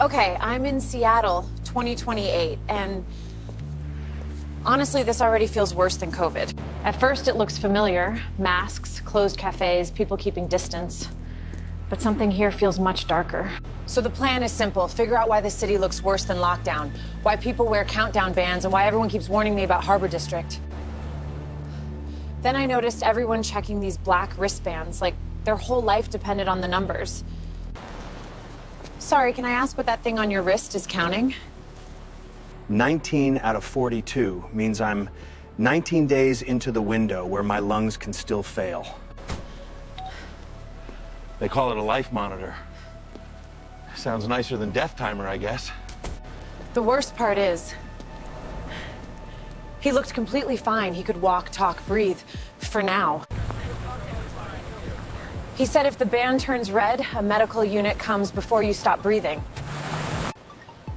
Okay, I'm in Seattle, 2028, and honestly, this already feels worse than COVID. At first, it looks familiar. Masks, closed cafes, people keeping distance. But something here feels much darker. So the plan is simple. Figure out why the city looks worse than lockdown, why people wear countdown bands, and why everyone keeps warning me about Harbor District. Then I noticed everyone checking these black wristbands, like their whole life depended on the numbers. Sorry, can I ask what that thing on your wrist is counting? 19 out of 42 means I'm 19 days into the window where my lungs can still fail. They call it a life monitor. Sounds nicer than death timer, I guess. The worst part is, he looked completely fine. He could walk, talk, breathe, for now. He said if the band turns red, a medical unit comes before you stop breathing.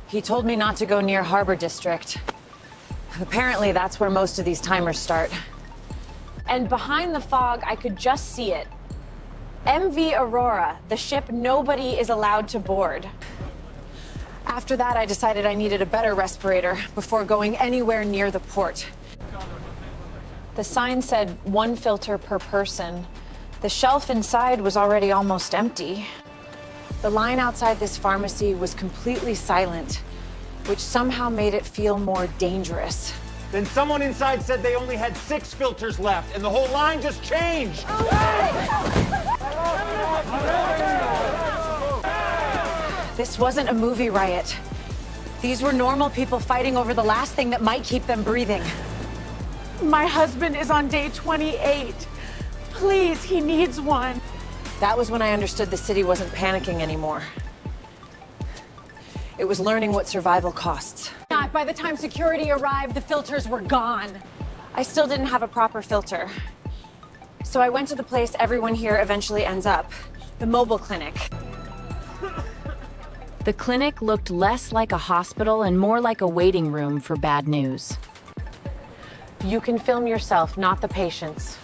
He told me not to go near Harbor District. Apparently, that's where most of these timers start. And behind the fog, I could just see it. MV Aurora, the ship nobody is allowed to board. After that, I decided I needed a better respirator before going anywhere near the port. The sign said 1 filter per person. The shelf inside was already almost empty. The line outside this pharmacy was completely silent, which somehow made it feel more dangerous. Then someone inside said they only had 6 filters left, and the whole line just changed. This wasn't a movie riot. These were normal people fighting over the last thing that might keep them breathing. My husband is on day 28. Please, he needs one. That was when I understood the city wasn't panicking anymore. It was learning what survival costs. By the time security arrived, the filters were gone. I still didn't have a proper filter. So I went to the place everyone here eventually ends up, the mobile clinic. The clinic looked less like a hospital and more like a waiting room for bad news. You can film yourself, not the patients.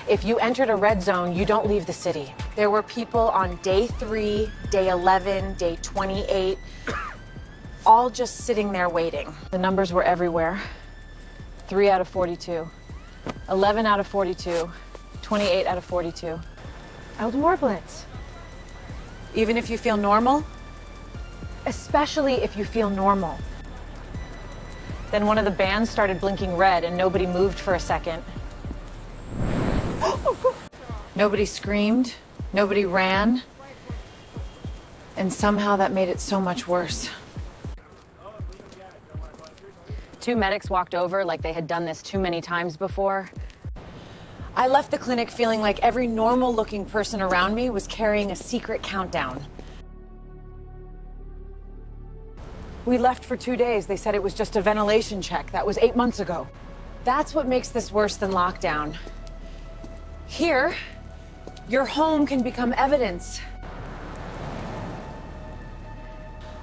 If you entered a red zone, you don't leave the city. There were people on day 3, day 11, day 28, all just sitting there waiting. The numbers were everywhere. 3 out of 42, 11 out of 42, 28 out of 42. Blitz. Even if you feel normal, especially if you feel normal. Then one of the bands started blinking red and nobody moved for a second. Nobody screamed, nobody ran, and somehow that made it so much worse. 2 medics walked over like they had done this too many times before. I left the clinic feeling like every normal-looking person around me was carrying a secret countdown. We left for 2 days. They said it was just a ventilation check. That was 8 months ago. That's what makes this worse than lockdown. Here, your home can become evidence.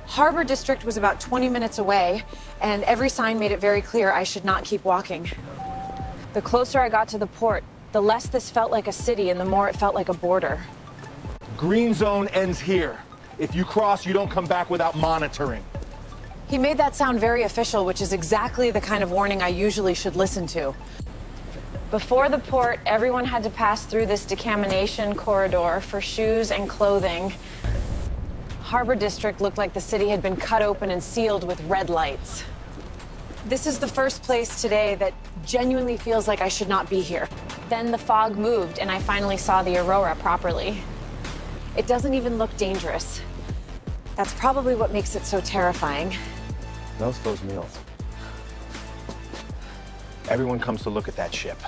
Harbor District was about 20 minutes away, and every sign made it very clear I should not keep walking. The closer I got to the port, the less this felt like a city and the more it felt like a border. Green zone ends here. If you cross, you don't come back without monitoring. He made that sound very official, which is exactly the kind of warning I usually should listen to. Before the port, everyone had to pass through this decamination corridor for shoes and clothing. Harbor District looked like the city had been cut open and sealed with red lights. This is the first place today that genuinely feels like I should not be here. Then the fog moved and I finally saw the Aurora properly. It doesn't even look dangerous. That's probably what makes it so terrifying. Those meals. Everyone comes to look at that ship.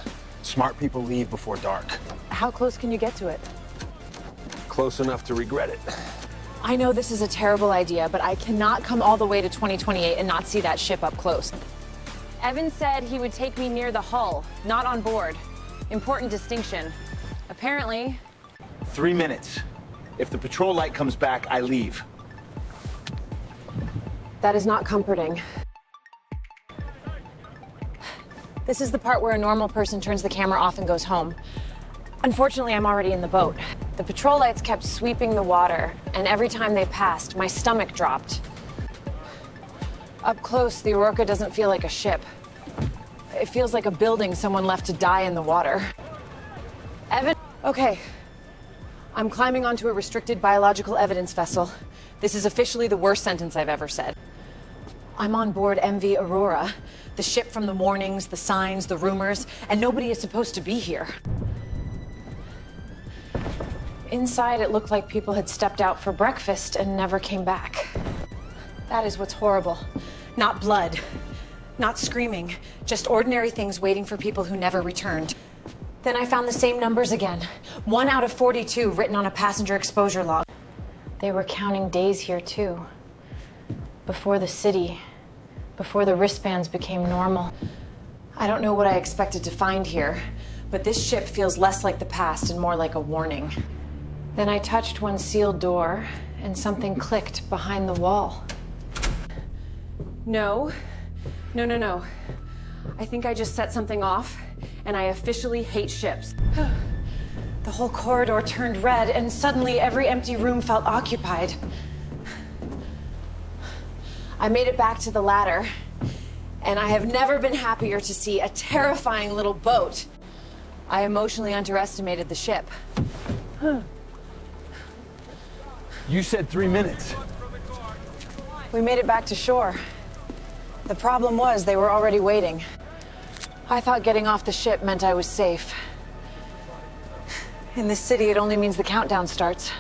Smart people leave before dark. How close can you get to it? Close enough to regret it. I know this is a terrible idea, but I cannot come all the way to 2028 and not see that ship up close. Evan said he would take me near the hull, not on board. Important distinction. Apparently... 3 minutes. If the patrol light comes back, I leave. That is not comforting. This is the part where a normal person turns the camera off and goes home. Unfortunately, I'm already in the boat. The patrol lights kept sweeping the water, and every time they passed, my stomach dropped. Up close, the Aurora doesn't feel like a ship. It feels like a building someone left to die in the water. Okay. I'm climbing onto a restricted biological evidence vessel. This is officially the worst sentence I've ever said. I'm on board MV Aurora, the ship from the warnings, the signs, the rumors, and nobody is supposed to be here. Inside, it looked like people had stepped out for breakfast and never came back. That is what's horrible. Not blood, not screaming, just ordinary things waiting for people who never returned. Then I found the same numbers again. 1 out of 42 written on a passenger exposure log. They were counting days here too. Before the city, before the wristbands became normal. I don't know what I expected to find here, but this ship feels less like the past and more like a warning. Then I touched one sealed door and something clicked behind the wall. No. I think I just set something off, and I officially hate ships. The whole corridor turned red, and suddenly every empty room felt occupied. I made it back to the ladder, and I have never been happier to see a terrifying little boat. I emotionally underestimated the ship. You said 3 minutes. We made it back to shore. The problem was they were already waiting. I thought getting off the ship meant I was safe. In this city, it only means the countdown starts.